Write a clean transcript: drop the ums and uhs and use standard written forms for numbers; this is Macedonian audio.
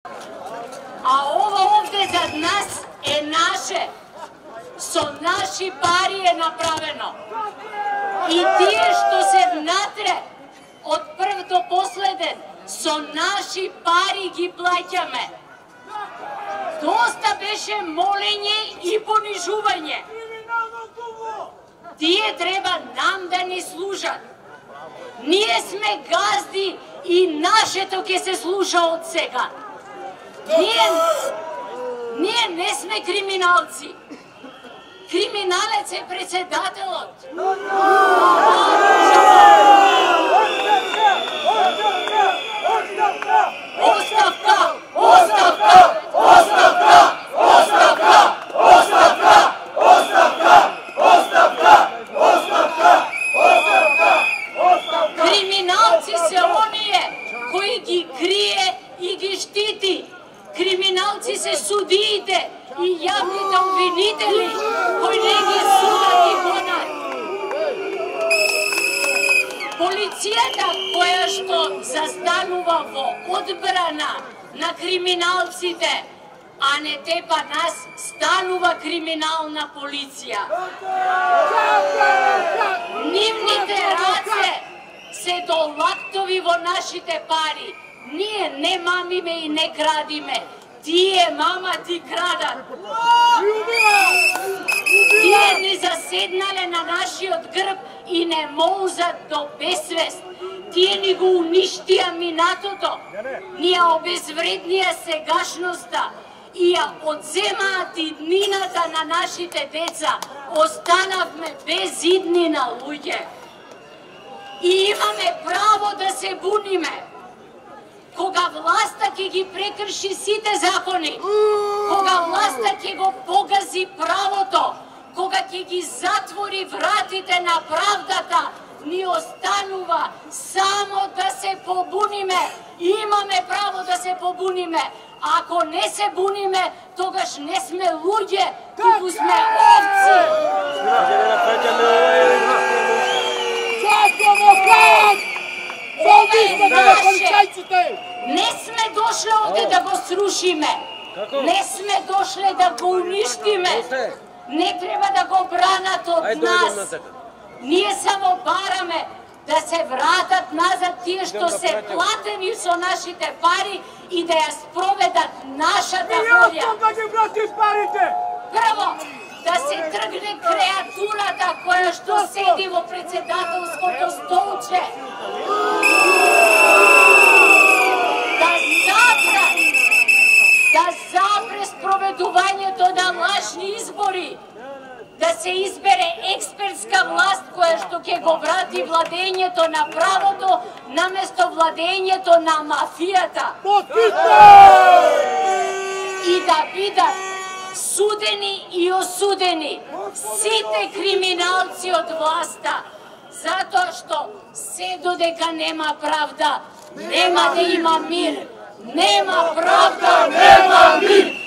А ова овде зад нас е наше. Со наши пари е направено. И тие што се внатре, од прв до последен, со наши пари ги плаќаме. Доста беше молење и понижување. Тие треба нам да ни служат. Ние сме газди и нашето ќе се слуша од сега. Ние не сме криминалци. Криминалец е председателот. Оставка! Оставка! Оставка! Оставка! Оставка! Оставка! Оставка! Оставка! Оставка! Криминалци се оние кои ги крие и ги штити. Криминалци се судиите и јавните обвинители кои не ги судат и гонат. Полицијата која што застанува во одбрана на криминалците, а не тепа нас, станува криминална полиција. Нивните раце се до лактови во нашите пари. Ние не мамиме и не крадиме. Тие мама ти крадат. Тие ни заседнале на нашиот грб и не молзат до безсвест. Тие ни го уништија минатото. Ни ја обезвреднија сегашноста и ја одземаат иднината на нашите деца. Останавме без иднина, луѓе. И имаме право да се буниме. Кога власта ќе ги прекрши сите закони, кога власта ќе го погази правото, кога ќе ги затвори вратите на правдата, ни останува само да се побуниме. Имаме право да се побуниме. Ако не се буниме, тогаш не сме луѓе, туку сме овци. Ова е наше. Не сме дошле овде да го срушиме. Не сме дошле да го уништиме. Не треба да го бранат од нас. Ние само бараме да се вратат назад тие што се платени со нашите пари и да ја спроведат нашата волја. Прво, да се тргне креатурата која што седи во председателското столче. Да запре спроведувањето на лажни избори. Да се избере експертска власт која што ќе го врати владењето на правото наместо владењето на мафијата. И да бидат судени и осудени сите криминалци од власта, затоа што се додека нема правда, нема да има мир. Нема правда, нема мир.